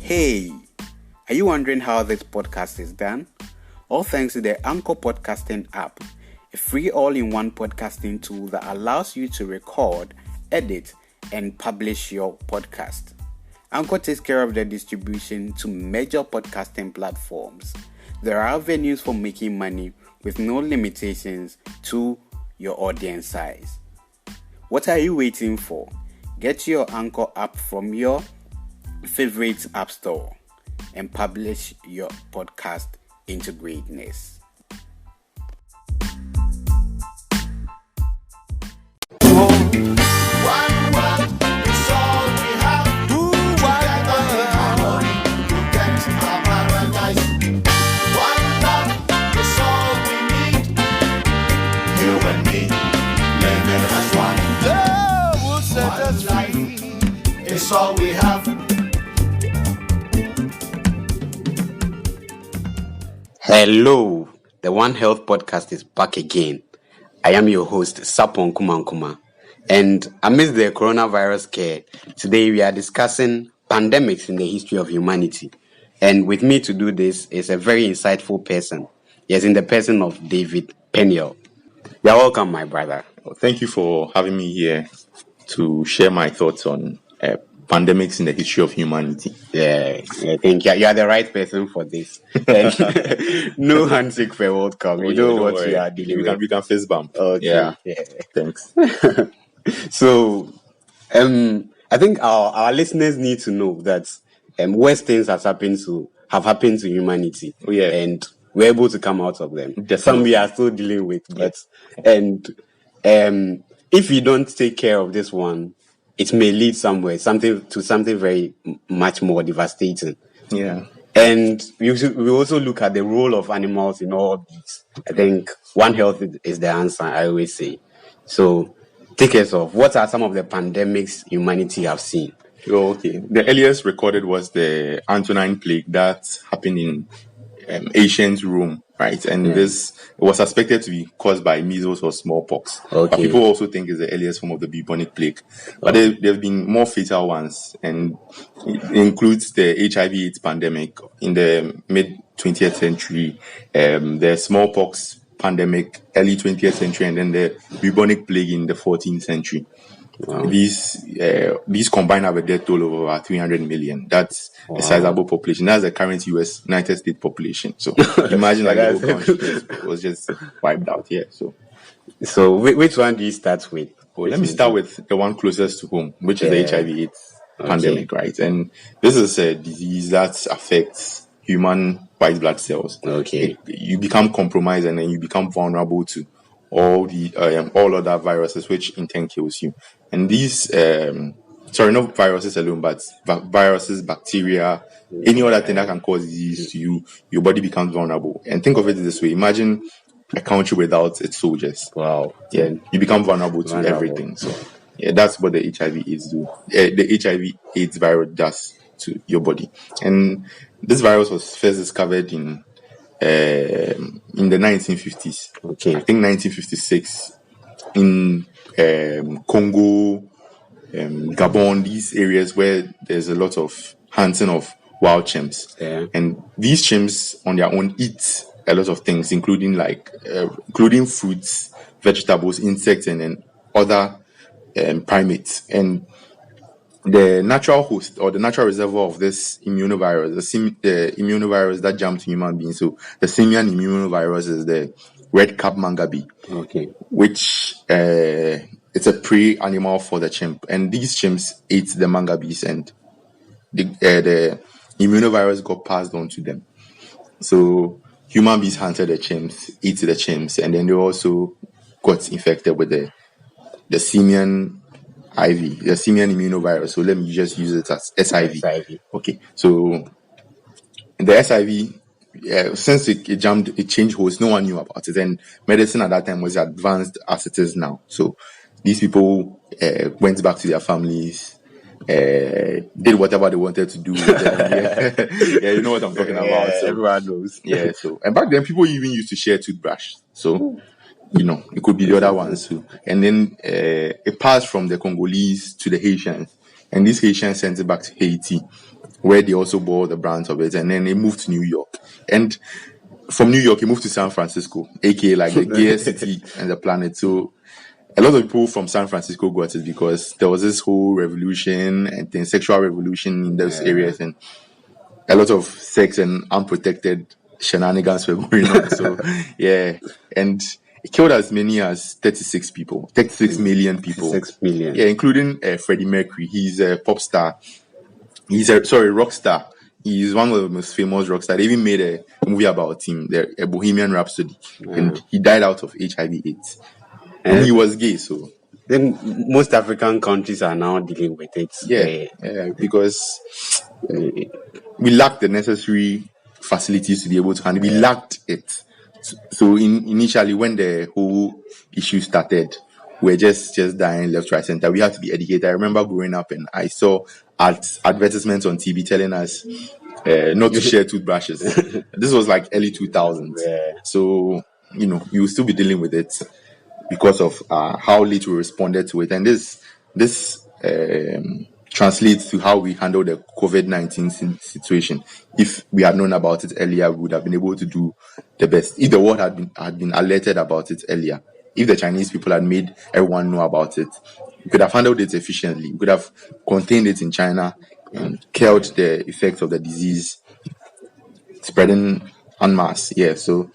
Hey, are you wondering how this podcast is done? All thanks to the Anchor Podcasting app, a free all-in-one podcasting tool that allows you to record, edit, and publish your podcast. Anchor takes care of the distribution to major podcasting platforms. There are avenues for making money with no limitations to your audience size. What are you waiting for? Get your Anchor app from your favorite app store and publish your podcast into greatness. It's all we have. Hello, the One Health podcast is back again. I am your host, Sapon Kumankuma, and amidst the coronavirus scare, today we are discussing pandemics in the history of humanity. And with me to do this is a very insightful person. Yes, in the person of David Peniel. You're welcome, my brother. Thank you for having me here to share my thoughts on pandemics in the history of humanity. Yeah, I think you are the right person for this. No handshake for World Cup. You know what you are dealing with. We can fist bump. Okay. Yeah. Thanks. So, I think our listeners need to know that worse things have happened to humanity. Oh, yeah. And we're able to come out of them. Definitely. Some we are still dealing with, but if we don't take care of this one, it may lead something very much more devastating. Yeah. And we also look at the role of animals in all of these. I think One Health is the answer, I always say. So, take us off. What are some of the pandemics humanity have seen? Oh, okay. The earliest recorded was the Antonine Plague that happened in ancient Rome, right? And this was suspected to be caused by measles or smallpox. Okay. But people also think it's the earliest form of the bubonic plague. But there have been more fatal ones, and it includes the HIV/AIDS pandemic in the mid-20th century, the smallpox pandemic early 20th century, and then the bubonic plague in the 14th century. Wow. These combined have a death toll of about 300 million. That's a sizable population. That's the current United States population. So imagine like the whole country was just wiped out here. So which one do you start with? Let me start with the one closest to home, which is the HIV/AIDS pandemic, right? And this is a disease that affects human white blood cells. Okay. You become compromised and then you become vulnerable to all other viruses, which in turn kills you. And these, not viruses alone, but viruses, bacteria, any other thing that can cause disease to you, your body becomes vulnerable. And think of it this way: imagine a country without its soldiers. Wow. Yeah, you become vulnerable to everything. So, yeah, that's what the HIV/AIDS do. The HIV/AIDS virus does to your body. And this virus was first discovered in the 1950s. Okay. I think 1956 in Congo, Gabon, these areas where there's a lot of hunting of wild chimps. Yeah. And these chimps on their own eat a lot of things, including fruits, vegetables, insects, and then other primates. And the natural host or the natural reservoir of this immunovirus, the immunovirus that jumps to human beings. So the simian immunovirus is the red cap manga bee, which it's a prey animal for the chimp. And these chimps ate the manga bees, and the immunovirus got passed on to them. So human beings hunted the chimps, ate the chimps, and then they also got infected with the simian the simian immunovirus. So let me just use it as SIV. Okay. So the SIV, since it changed hosts, no one knew about it. And medicine at that time was advanced as it is now. So these people went back to their families, did whatever they wanted to do with them. Yeah, you know what I'm talking about. So, everyone knows. Yeah. So, and back then people even used to share toothbrush. So, it could be the other ones too. And then it passed from the Congolese to the Haitians, and these Haitians sent it back to Haiti, where they also bore the brunt of it, and then he moved to New York. And from New York, he moved to San Francisco, aka like the gayest city on the planet. So a lot of people from San Francisco got it because there was this whole revolution and then sexual revolution in those areas, and a lot of sex and unprotected shenanigans were going on. So yeah, and it killed as many as 36 million people. 6 million. Yeah, including Freddie Mercury. He's a pop star. He's a rock star. He's one of the most famous rock stars. They even made a movie about him, a Bohemian Rhapsody, and he died out of HIV/AIDS. And he was gay, so then most African countries are now dealing with it. Yeah, because we lacked the necessary facilities to be able to handle. We lacked it. So initially, when the whole issue started, we were just dying left, right, center. We had to be educated. I remember growing up and I saw advertisements on TV telling us not to share toothbrushes. This was like early 2000s. Yeah. So, you will still be dealing with it because of how late we responded to it. And this translates to how we handle the COVID-19 situation. If we had known about it earlier, we would have been able to do the best. If the world had been alerted about it earlier, if the Chinese people had made everyone know about it, we could have handled it efficiently. We could have contained it in China and killed the effects of the disease spreading en masse. Yeah, so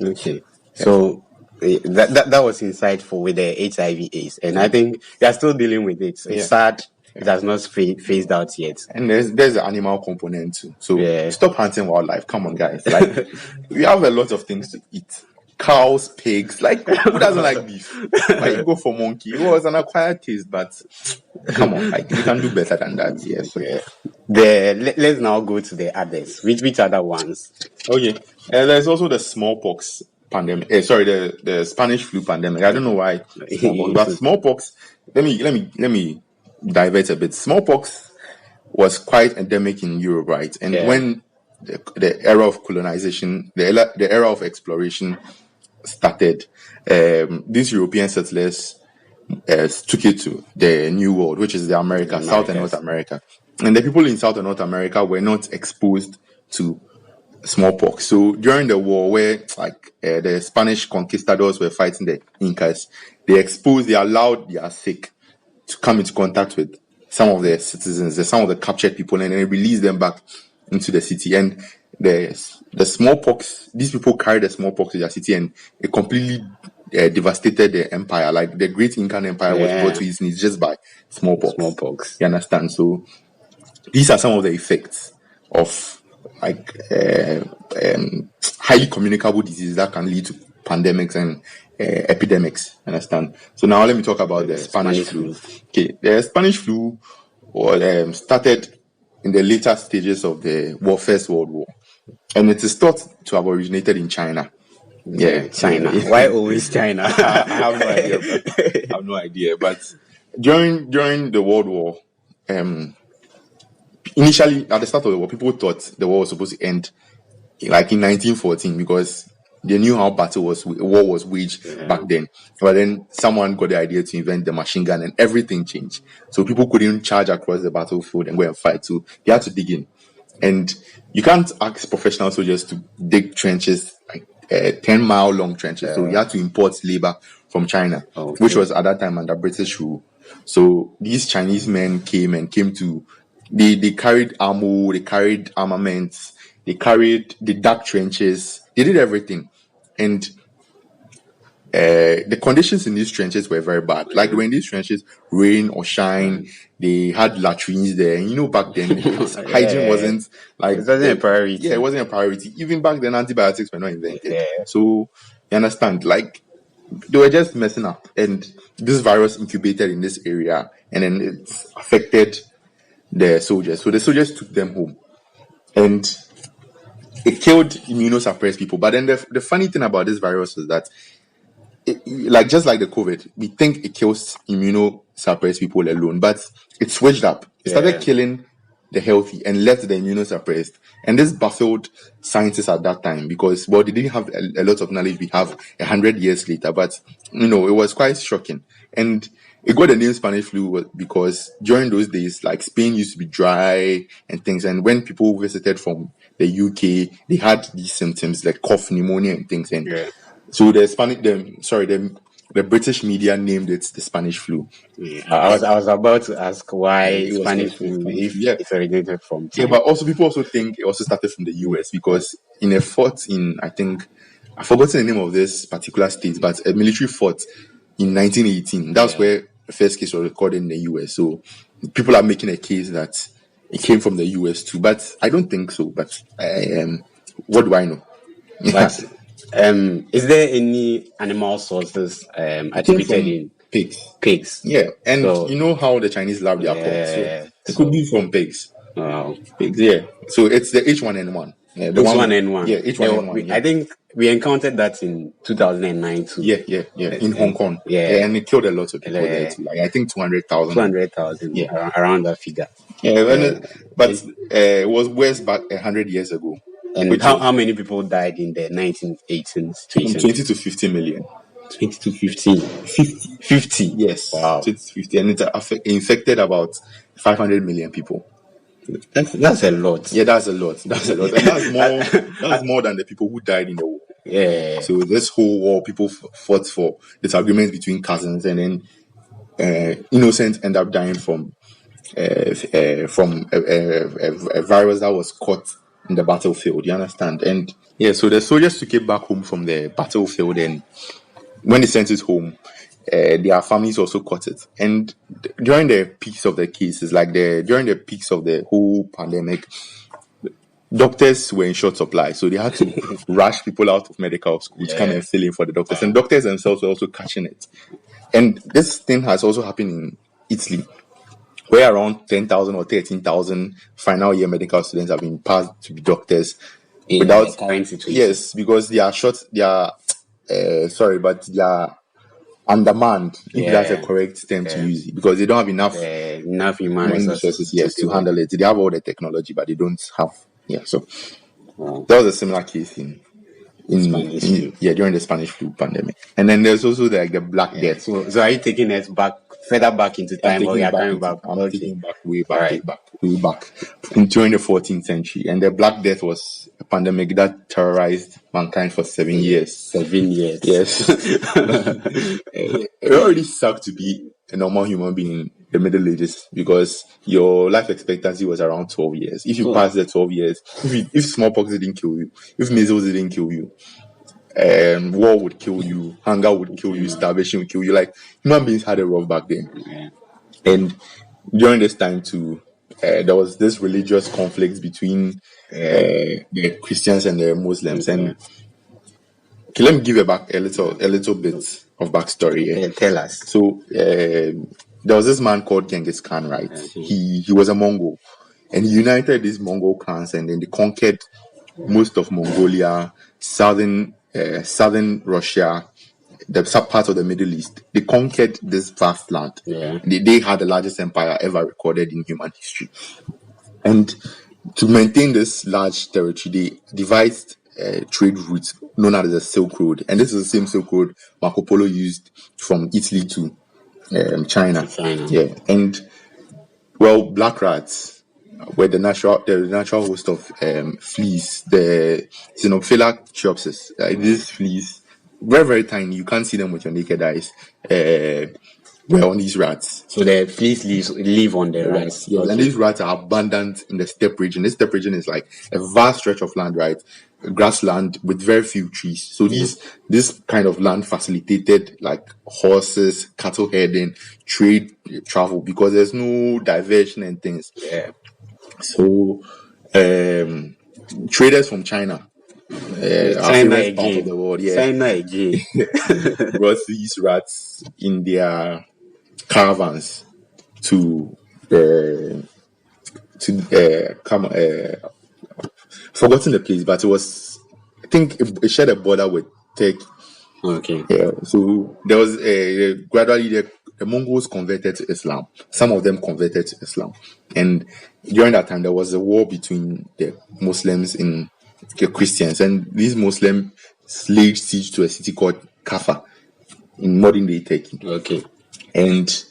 okay. So that was insightful with the HIV/AIDS, and I think we are still dealing with it. It's sad it has not phased out yet. And there's the animal component too. So stop hunting wildlife. Come on, guys. Like we have a lot of things to eat. Cows, pigs. Like who doesn't like beef? Like you go for monkey. It was an acquired taste, but come on, like you can do better than that. Yes. So, let's now go to the others. Which other ones? Okay. There's also the smallpox pandemic. The Spanish flu pandemic. I don't know why. But smallpox. Let me divert a bit. Smallpox was quite endemic in Europe, right? And when the era of colonization, the era of exploration started, these European settlers took it to the New World, which is the America, South and North America. And the people in South and North America were not exposed to smallpox. So during the war, where the Spanish conquistadors were fighting the Incas, they allowed their sick to come into contact with some of their citizens, some of the captured people, and then release them back into the city. And the smallpox, these people carried the smallpox to their city, and it completely devastated the empire. Like the great Incan Empire was brought to its knees just by smallpox. You understand? So these are some of the effects of highly communicable diseases that can lead to pandemics and epidemics. Understand? So now let me talk about the Spanish flu. Okay, the Spanish flu was started in the later stages of the First World War, and it is thought to have originated in China. Yeah, China. Why always China? I have no idea. But during the World War, initially at the start of the war, people thought the war was supposed to end like in 1914 because they knew how war was waged back then. But then someone got the idea to invent the machine gun, and everything changed. So people couldn't charge across the battlefield and go and fight. So they had to dig in. And you can't ask professional soldiers to dig trenches, like 10-mile long trenches. So you had to import labor from China, which was at that time under British rule. So these Chinese men came to, they carried ammo, they carried armaments, they dug trenches, they did everything. And the conditions in these trenches were very bad. Like when these trenches rain or shine, they had latrines there. And back then hygiene wasn't like it wasn't a priority. Yeah, it wasn't a priority. Even back then, antibiotics were not invented. So you understand, like they were just messing up. And this virus incubated in this area, and then it affected the soldiers. So the soldiers took them home, and it killed immunosuppressed people. But then the funny thing about this virus is that, just like the COVID, we think it kills immunosuppressed people alone, but it switched up. It started killing the healthy and left the immunosuppressed. And this baffled scientists at that time because, they didn't have a lot of knowledge we have 100 years later. But, it was quite shocking. And it got the name Spanish flu because during those days, like Spain used to be dry and things. And when people visited from the UK, they had these symptoms like cough, pneumonia, and things. And so the British media named it the Spanish flu. I was about to ask why Spanish flu, if it originated from China. But also people also think it also started from the US because in a fort in, I think, I've forgotten the name of this particular state, but a military fort in 1918. That's where the first case was recorded in the US. So people are making a case that it came from the US too, but I don't think so. But what do I know? But is there any animal sources attributed in pigs? Yeah, and so, you know how the Chinese love their pork, so it could be from pigs. Wow. Pigs, yeah. So it's the H1N1. Yeah, H1N1. Yeah, H1N1. I think we encountered that in 2009 too. Yeah. In Hong Kong. Yeah, and it killed a lot of people there too. Like I think 200,000. 200,000. Yeah, around that figure. Yeah, but it was worse back 100 years ago. And how many people died in the 1918 situation? 20 to 50 million. 20 to 50. 50. Yes. Wow. 20 to 50, and it infected about 500 million people. That's a lot. Yeah, that's a lot. And that's more than the people who died in the war. Yeah. So this whole war, people fought for disagreements between cousins, and then innocents end up dying from a virus that was caught in the battlefield. You understand? And yeah, so the soldiers took it back home from the battlefield, and when they sent it home, their families also caught it. And during the peaks of the cases, during the peaks of the whole pandemic, doctors were in short supply, so they had to rush people out of medical school to come and fill in for the doctors. And doctors themselves were also catching it. And this thing has also happened in Italy, where around 10,000 or 13,000 final year medical students have been passed to be doctors without the current situation. Yes, because they are undermanned, if that's a correct term to use, because they don't have enough human resources to handle it. They have all the technology, but they don't have. Yeah, so that was a similar case in during the Spanish flu pandemic. And then there's also the Black Death. So are you taking us further back into time, or you are coming back? I'm taking back way back during the 14th century. And the Black Death was a pandemic that terrorized mankind for 7 years. 7 years. Yes. It already sucked to be a normal human being in the Middle Ages because your life expectancy was around 12 years. If you pass the 12 years, if smallpox didn't kill you, if measles didn't kill you, war would kill you, hunger would kill you, starvation would kill you. Like, human beings had it rough back then. Yeah. And during this time too, there was this religious conflict between the Christians and the Muslims. And okay, let me give you a little bit of backstory. Tell us. So there was this man called Genghis Khan, right? He was a Mongol, and he united these Mongol clans, and then they conquered most of Mongolia, southern Russia, the sub part of the Middle East. They conquered this vast land. Yeah. They had the largest empire ever recorded in human history. And to maintain this large territory, they devised trade routes known as the Silk Road. And this is the same Silk Road Marco Polo used from Italy to China. Yeah. And well, black rats were the natural host of fleas, the Xenophila chiopsis. These fleas, very, very tiny. You can't see them with your naked eyes. Were on these rats. So the fleas live on the rats. Yes, and these rats are abundant in the steppe region. This steppe region is like a vast stretch of land, right? Grassland with very few trees. So this kind of land facilitated like horses, cattle herding, trade, travel, because there's no diversion and things. Yeah. So traders from China, China again, part of the world, China again, brought these rats in their caravans to forgotten the place, but it was, I think it shared a border with Turkey. Okay. Yeah. So there was gradually the Mongols converted to Islam. Some of them converted to Islam, and during that time there was a war between the Muslims and the Christians, and these Muslims laid siege to a city called Kaffa in modern day Turkey. Okay. And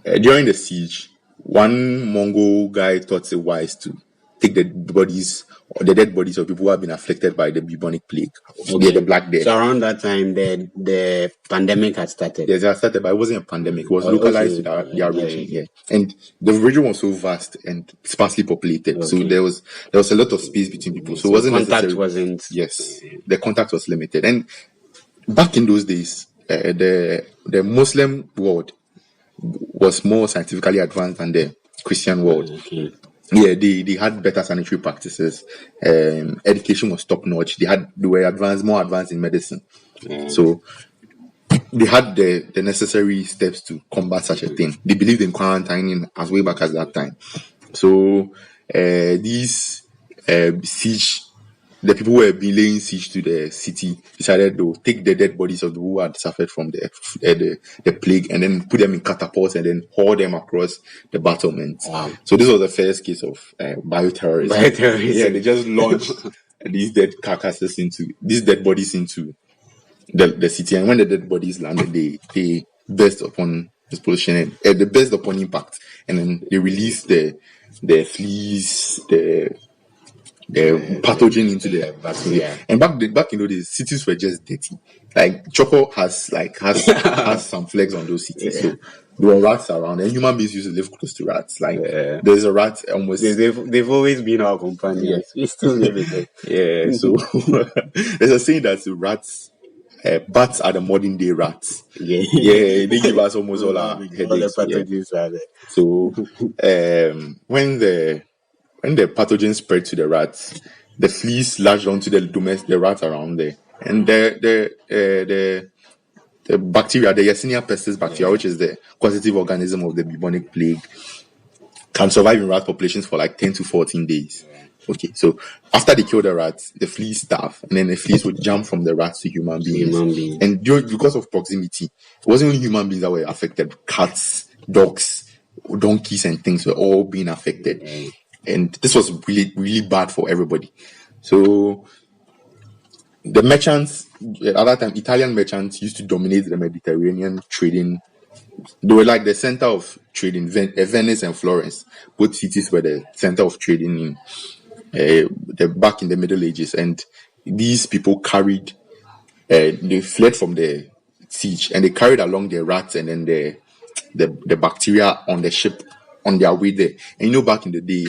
during the siege, one Mongol guy thought it wise to take the dead bodies of people who have been afflicted by the bubonic plague, the Black Death. So around that time, the pandemic had started. Yes, it had started, but it wasn't a pandemic. It was localized to their region. Yeah, and the region was so vast and sparsely populated, so there was a lot of space between people. So it wasn't contact necessary. wasn't. Yes, the contact was limited, and back in those days, the Muslim world was more scientifically advanced than the Christian world. Okay. Yeah, they had better sanitary practices. Education was top notch. They were more advanced in medicine. So they had the necessary steps to combat such a thing. They believed in quarantining as way back as that time. So these siege, the people who were laying siege to the city decided to take the dead bodies of the people who had suffered from the plague and then put them in catapults and then haul them across the battlements. Wow. So this was the first case of bioterrorism. Yeah, they just launched these dead bodies into the city, and when the dead bodies landed, they burst upon explosion and they burst upon impact, and then they released the fleas, the pathogen into the bacteria. And back in those days, cities were just dirty. Like Choco has some flags on those cities. So there were rats around, and human beings used to live close to rats. Like there's a rat almost. They've always been our companions. Yeah. We still live with it. Yeah. So there's a saying that bats are the modern day rats. Yeah. Yeah, they give us almost all our headaches. All the pathogens are there. So when the pathogen spread to the rats, the fleas latched onto the rats around there, and the bacteria, the Yersinia pestis bacteria, which is the causative organism of the bubonic plague, can survive in rat populations for like 10 to 14 days. Okay, so after they kill the rats, the fleas starve, and then the fleas would jump from the rats to human beings. And because of proximity, it wasn't only human beings that were affected. Cats, dogs, donkeys, and things were all being affected. And this was really, really bad for everybody. So the merchants, at that time, Italian merchants used to dominate the Mediterranean trading. They were like the center of trading. Venice and Florence, both cities were the center of trading in back in the Middle Ages. And these people they fled from the siege, and they carried along the rats and then the bacteria on the ship on their way there. And back in the day,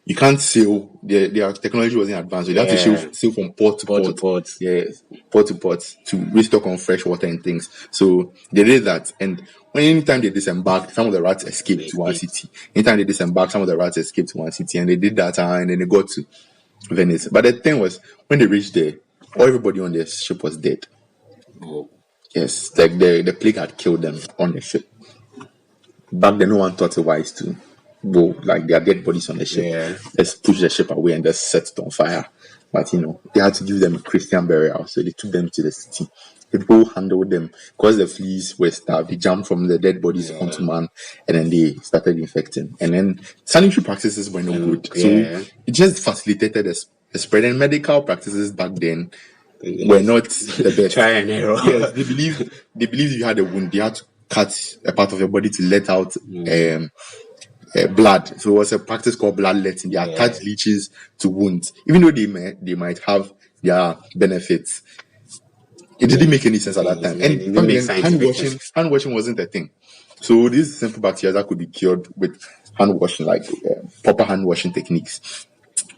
you can't sail. Their technology wasn't advanced. So you have to sail from port to port. Yes, port to port to restock on fresh water and things. So they did that. And anytime they disembarked, some of the rats escaped to one city. Anytime they disembarked, some of the rats escaped to one city. And they did that, and then they got to Venice. But the thing was, when they reached there, everybody on the ship was dead. Oh. Yes, like the plague had killed them on the ship. Back then, no one thought it wise to go, like their dead bodies on the ship. Yeah. Let's push the ship away and just set it on fire. But they had to give them a Christian burial, so they took them to the city. The people who handled them, because the fleas were starved, they jumped from the dead bodies onto man, and then they started infecting. And then sanitary practices were no good, so it just facilitated the spread. And medical practices back then were not the best. Try and error. Yes, they believed you had a wound, they had to cut a part of your body to let out blood. So it was a practice called bloodletting. They attached leeches to wounds, even though they might have their benefits. It didn't make any sense at that time. And hand washing wasn't a thing. So these simple bacteria that could be cured with hand washing, like proper hand washing techniques,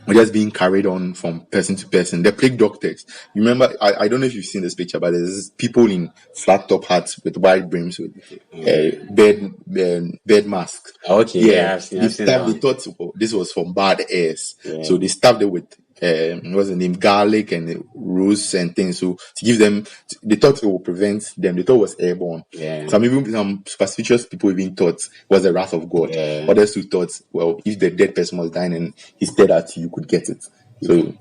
were just being carried on from person to person. The plague doctors, you remember, I don't know if you've seen this picture, but there's people in flat top hats with wide brims with bed masks. Okay, I've seen they thought this was from bad airs. So they stuffed it with what's the name, garlic and rose and things. So to give them, they thought it would prevent them. They thought it was airborne. Some superstitious people even thought it was the wrath of God. Others who thought, well, if the dead person was dying and he stared at you, you could get it. So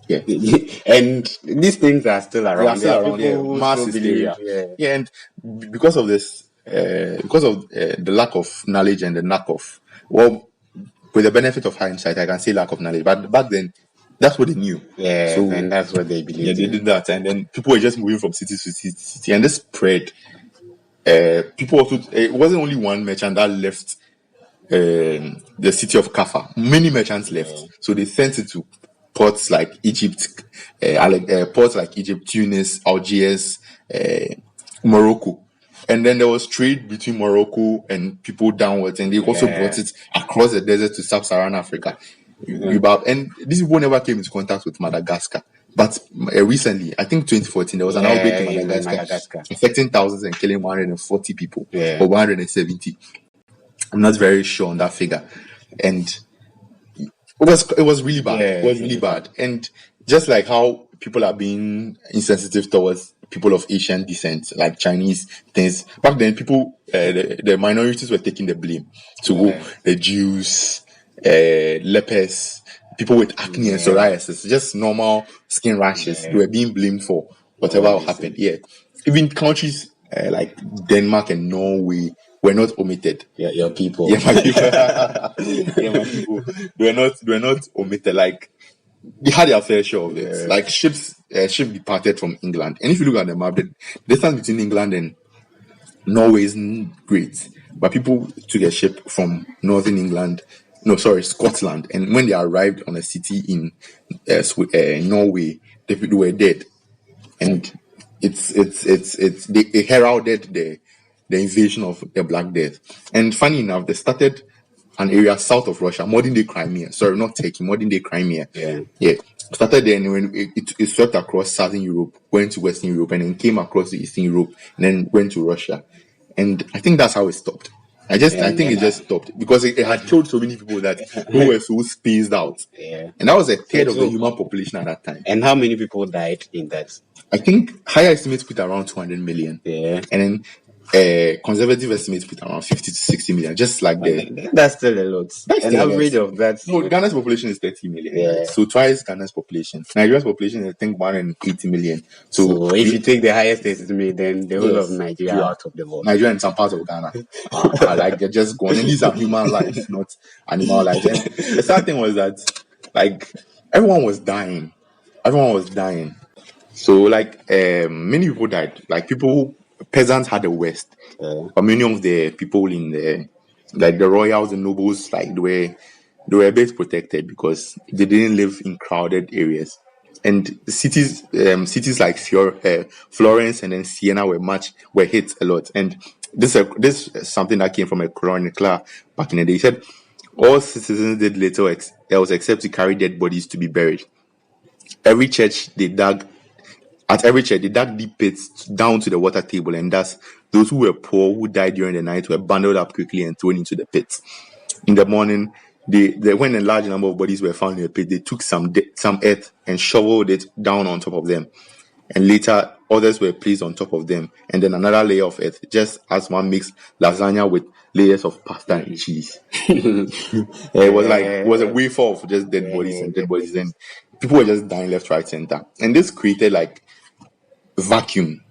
and these things are still around. Mass hysteria. And because of this, because of the lack of knowledge and the lack of, well, with the benefit of hindsight, I can say lack of knowledge. But back then, that's what they knew. And that's what they believed. They did that, and then people were just moving from city to city, and this spread People also, it wasn't only one merchant that left the city of Kaffa. Many merchants left, so they sent it to ports like Egypt, ports like Egypt, Tunis, Algiers, Morocco. And then there was trade between Morocco and people downwards, and they also brought it across the desert to sub-Saharan Africa. And these people never came into contact with Madagascar. But recently, I think 2014, there was an outbreak in Madagascar, affecting thousands and killing 140 people or 170. I'm not very sure on that figure, and it was really bad. It was really bad, and just like how people are being insensitive towards people of Asian descent, like Chinese things. Back then, people, the minorities were taking the blame. So the Jews, lepers, people with acne and psoriasis, just normal skin rashes, they were being blamed for whatever happened. Even countries like Denmark and Norway were not omitted. Your people. Yeah, my people. Yeah, my people. They were not omitted. Like, they had their fair share of it. Like, ships departed from England. And if you look at the map, the distance between England and Norway isn't great. But people took a ship from northern England, Scotland. And when they arrived on a city in Norway, they were dead. And they heralded the invasion of the Black Death. And funny enough, they started an area south of Russia, modern day Crimea. Sorry, not Turkey, modern day Crimea. Yeah. Started there, and when it swept across southern Europe, went to Western Europe, and then came across to Eastern Europe, and then went to Russia. And I think that's how it stopped. I think it just stopped because it had killed so many people that who were so spaced out. And that was a third of the human population at that time. And how many people died in that? I think higher estimates put around 200 million. And then conservative estimates put around 50 to 60 million, just like that's still a lot. An average of that. No, Ghana's population is 30 million. So twice Ghana's population. Nigeria's population is, I think, 180 million. So if you take the highest estimate, then the whole of Nigeria out of the world. Nigeria and some parts of Ghana are like, they're just gone. And these are human lives, not animal lives. And the sad thing was that, like, everyone was dying. So, like, many people died. Like, peasants had the West, but many of the people in the royals and nobles, like, they were a bit protected because they didn't live in crowded areas. And cities like Florence and then Siena were hit a lot. And this is something that came from a chronicler back in the day. He said all citizens did little else except to carry dead bodies to be buried. At every church, they dug deep pits down to the water table, and thus those who were poor, who died during the night, were bundled up quickly and thrown into the pits. In the morning, when a large number of bodies were found in the pit, they took some earth and shoveled it down on top of them. And later, others were placed on top of them, and then another layer of earth, just as one makes lasagna with layers of pasta and cheese. It was a wafer of just dead bodies, and people were just dying left, right, center. And this created like vacuum,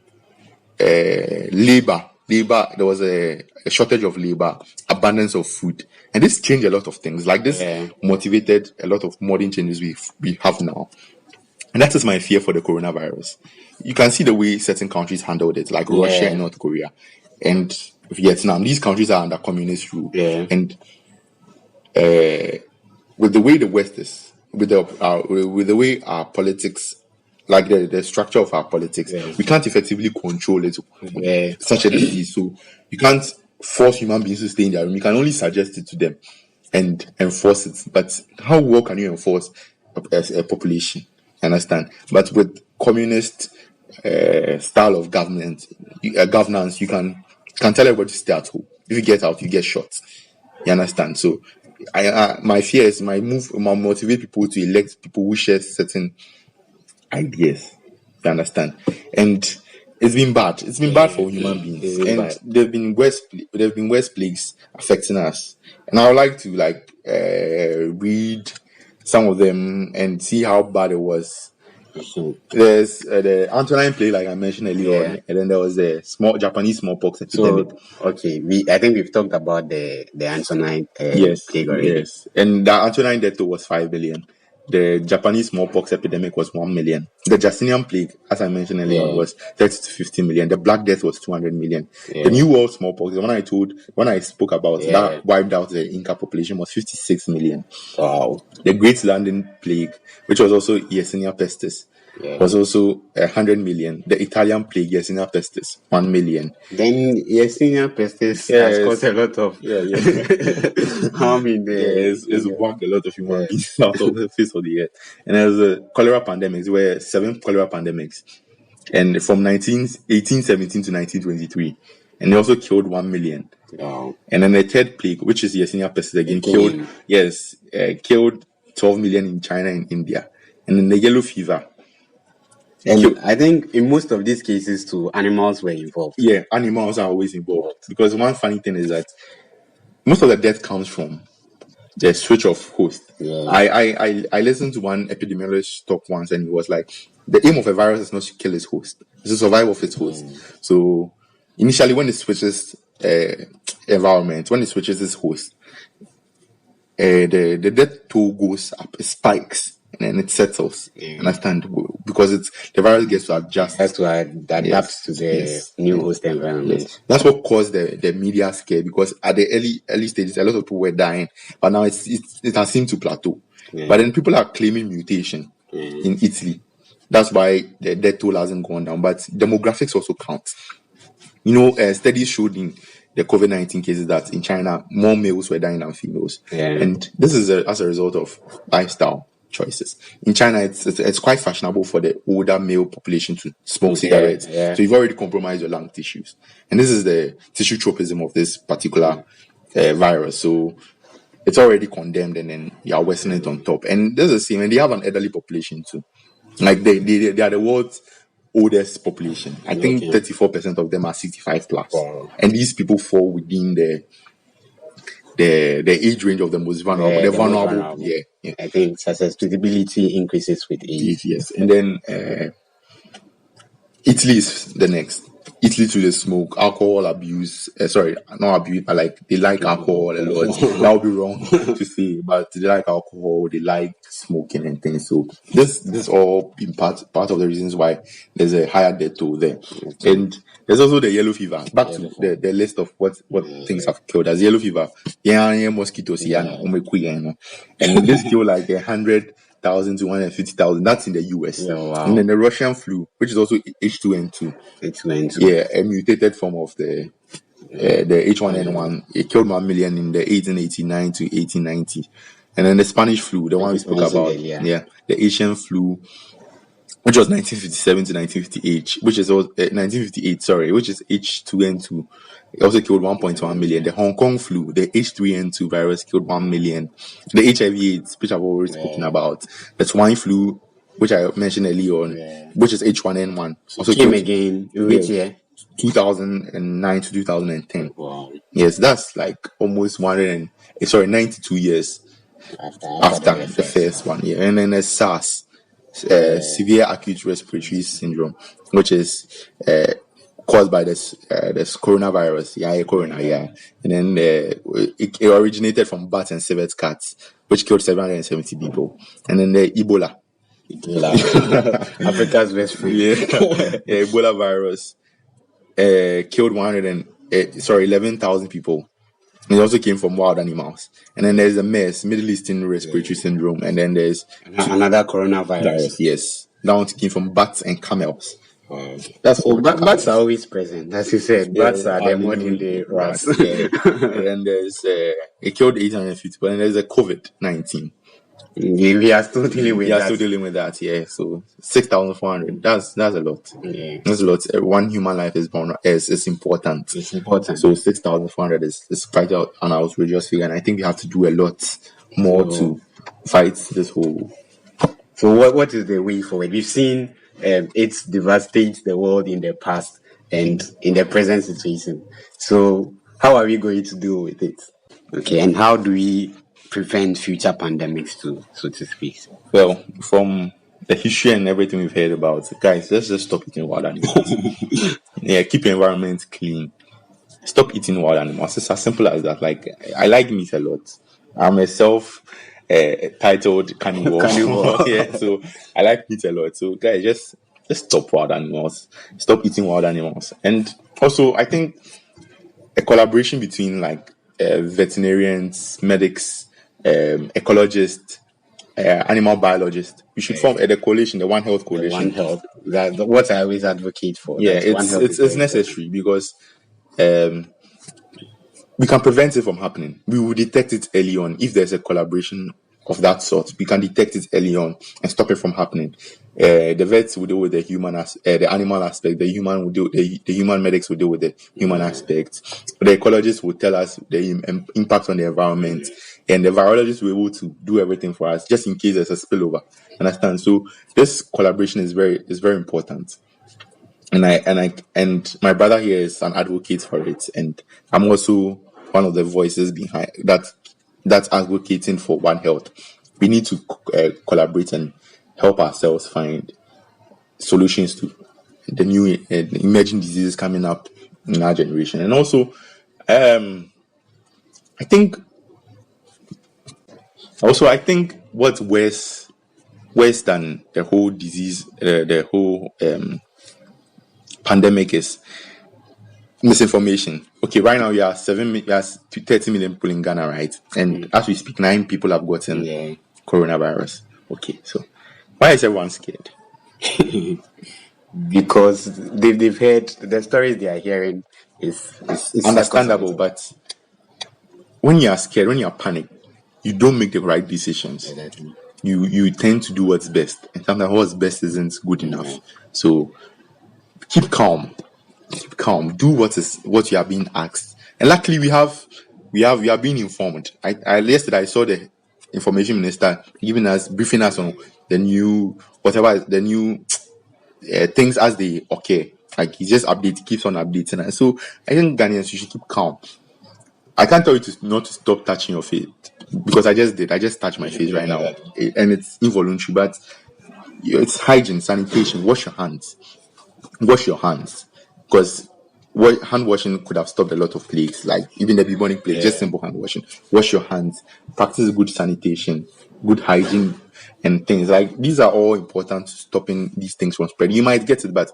labor. There was a shortage of labor, abundance of food, and this changed a lot of things. Like this motivated a lot of modern changes we have now. And that is my fear for the coronavirus. You can see the way certain countries handled it, like Russia and North Korea and Vietnam. These countries are under communist rule, and with the way the West is, with the way our politics, like the structure of our politics, we can't effectively control it. Such a disease, so you can't force human beings to stay in their room. You can only suggest it to them and enforce it. But how well can you enforce a population? Understand? But with communist style of governance, you can tell everybody to stay at home. If you get out, you get shot. You understand? So, my fear is my move will motivate people to elect people who share certain ideas. You understand? And it's been bad. It's been bad for human beings, and there've been worse plagues affecting us. And I would like to read some of them and see how bad it was. There's the Antonine plague, like I mentioned earlier on, and then there was the Japanese smallpox epidemic. I think we've talked about the Antonine plague already. Yes, and the Antonine death toll was 5 billion. the Japanese smallpox epidemic was 1 million. The Justinian plague, as I mentioned earlier, was 30 to 50 million. The Black Death was 200 million. The New World smallpox, the one I spoke about, that wiped out the Inca population, was 56 million. Wow. The Great London plague, which was also Yersinia pestis, was also 100 million. The Italian plague, Yersinia pestis, 1 million. Then Yersinia pestis has caused a lot of harm in the... It's whacked a lot of human beings out of the face of the earth. And there's a cholera pandemics, there were 7 cholera pandemics. And from 1817 to 1923. And they also killed 1 million. Wow. And then the third plague, which is Yersinia pestis again, killed 12 million in China and India. And then the yellow fever. And I think in most of these cases too, animals were involved. Yeah, animals are always involved. Because one funny thing is that most of the death comes from the switch of host. Yeah. I listened to one epidemiologist talk once, and he was like, the aim of a virus is not to kill its host, it's to survive off its host. So initially, when it switches environment, when it switches its host, the death toll goes up, it spikes, and then it settles. Understand? Because the virus gets to adjust. Has to adapt to the new host environment. Yes. That's what caused the media scare, because at the early stages, a lot of people were dying, but now it has seemed to plateau. But then people are claiming mutation in Italy. That's why the death toll hasn't gone down. But demographics also count. Studies showed in the COVID-19 cases that in China, more males were dying than females. And this is as a result of lifestyle choices. In China, it's quite fashionable for the older male population to smoke cigarettes. So you've already compromised your lung tissues. And this is the tissue tropism of this particular virus. So it's already condemned, and then you are worsening it on top. And this is the same, and they have an elderly population too. Like they are the world's oldest population. I think 34% of them are 65 plus. Wow. And these people fall within the age range of the most vulnerable. The vulnerable. Yeah. I think susceptibility increases with age. Yes. And then Italy is the next. Italy to the smoke, alcohol abuse. Sorry, not abuse, but like they like alcohol a lot. That would be wrong to say, but they like alcohol, they like smoking and things. So this all in part of the reasons why there's a higher death toll there. And there's also the yellow fever. Back to the list of what things have killed. There's yellow fever, mosquitoes, and this killed like 100,000 to 150,000. That's in the US. Wow. And then the Russian flu, which is also H2N2. Yeah, a mutated form of the H1N1. It killed 1 million in the 1889 to 1890. And then the Spanish flu, the one we spoke about. The Asian flu, which was 1957 to 1958, which is 1958, sorry, which is H2N2. It also killed 1.1 million. The Hong Kong flu, the H3N2 virus, killed 1 million. The HIV/AIDS, which I've already spoken about. The swine flu, which I mentioned earlier on, which is H1N1. Also came again in which year? 2009 to 2010. Wow. Yes, that's like almost 92 years after the first one. Yeah. And then there's SARS, severe acute respiratory syndrome, which is caused by this coronavirus. And then it originated from bats and civet cats, which killed 770 people. And then the Ebola. Africa's best friend. Ebola virus killed 11,000 people. And it also came from wild animals. And then there's a MERS, Middle Eastern Respiratory Syndrome. And then there's another coronavirus. Yes. That one came from bats and camels. That's all. Bats are always present, as you said. Bats are the modern day rats. And then there's it killed 850 people. And there's a COVID-19. We are still dealing with that. Yeah. So 6,400. That's a lot. Yeah. That's a lot. One human life is important. It's important. So 6,400 is quite an outrageous figure, and I think we have to do a lot more to fight this whole. So what is the way forward? We've seen it's devastate the world in the past and in the present situation. So how are we going to deal with it? Okay, and how do we prevent future pandemics too, so to speak? Well, from the history and everything we've heard about, guys, let's just stop eating wild animals. Keep your environment clean. Stop eating wild animals. It's as simple as that. Like, I like meat a lot. I'm a titled Carnivore. Carnivore. Yeah, so I like meat a lot. So guys, just stop wild animals. Stop eating wild animals. And also, I think a collaboration between like veterinarians, medics, ecologists, animal biologists. We should form the coalition, the One Health coalition. One Health. That's what I always advocate for. Yeah, One Health it's necessary because we can prevent it from happening. We will detect it early on. If there's a collaboration of that sort, we can detect it early on and stop it from happening. The vets will deal with the the animal aspect. The human medics will deal with the human aspect. The ecologists will tell us the impact on the environment, and the virologists will be able to do everything for us, just in case there's a spillover. Understand? So this collaboration is very important. And my brother here is an advocate for it, and I'm also one of the voices behind that's advocating for One Health. We need to collaborate and help ourselves find solutions to the new emerging diseases coming up in our generation. And also, I think what's worse than the whole disease, the whole pandemic is misinformation. Okay, right now we are 30 million people in Ghana, right? And as we speak, 9 people have gotten coronavirus. Okay, so why is everyone scared? Because they've heard the stories they are hearing is understandable, but when you are scared, when you are panicked, you don't make the right decisions. Exactly. You tend to do what's best, and sometimes what's best isn't good enough. So keep calm. Do what you are being asked. And luckily we are being informed. Yesterday I saw the information minister briefing us on the new things as they occur. Like he just keeps on updating. And so I think Ghanaians, you should keep calm. I can't tell you not to stop touching your face, because I just did. I just touched my face right now, and it's involuntary. But it's hygiene, sanitation. Wash your hands, because hand washing could have stopped a lot of plagues, like even the bubonic plague. Just simple hand washing. Wash your hands. Practice good sanitation, good hygiene, and things like these are all important to stopping these things from spreading. You might get it, but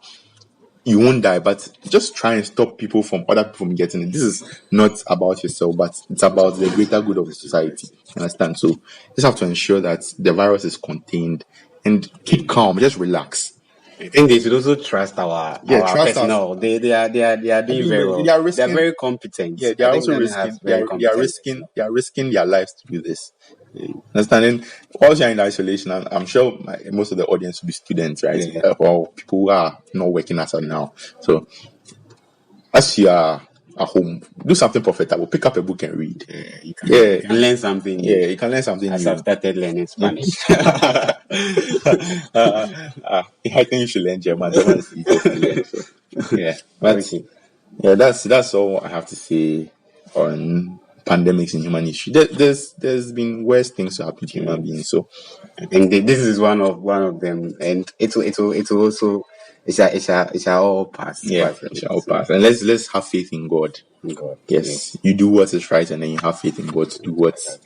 you won't die. But just try and stop other people from getting it. This is not about yourself, but it's about the greater good of the society. Understand? So just have to ensure that the virus is contained and keep calm. Just relax. I think they should also trust our personnel. They are doing very well. They are very competent. Yeah, they are also risking. They are risking their lives to do this. Understanding, whilst you're in isolation, I'm sure most of the audience will be students, right? Or people who are not working as of now. So, as you are at home, do something profitable. Pick up a book and read. You can learn something. Yeah, you can learn something. As I've started learning Spanish. I think you should learn German. German is easy. Yeah, but that's all I have to say on pandemics in human history. There's been worse things to happen to human beings. So I think this is one of them, and it will also it shall all pass. Yeah, it shall all pass. And let's have faith in God. Yes, you do what is right, and then you have faith in God to do what's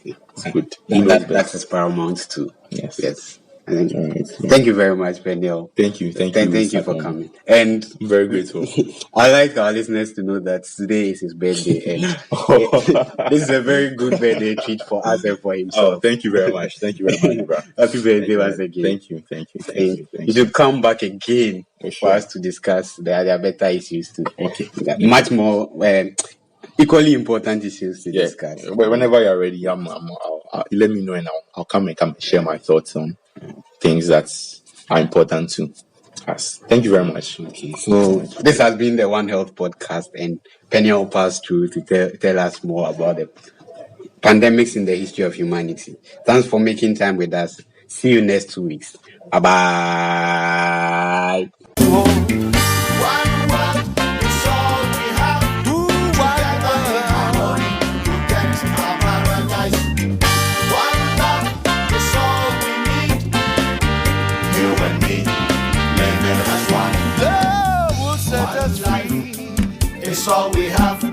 good. That is paramount too. Yes. Thank you very much, Peniel. Thank you for coming. And I'm very grateful. I like our listeners to know that today is his birthday, and this is a very good birthday treat for us and for himself. Oh, thank you very much, bro. Happy birthday once again. Thank you. You should come back again for us to discuss the other better issues too. Okay. Much more equally important issues to discuss. Whenever you're ready, I'll let me know, and I'll come and share my thoughts on things that are important to us. Thank you very much. Okay, so this has been the One Health podcast, and Peniel passed through to tell us more about the pandemics in the history of humanity. Thanks for making time with us. See you next 2 weeks. Bye bye. It's all we have.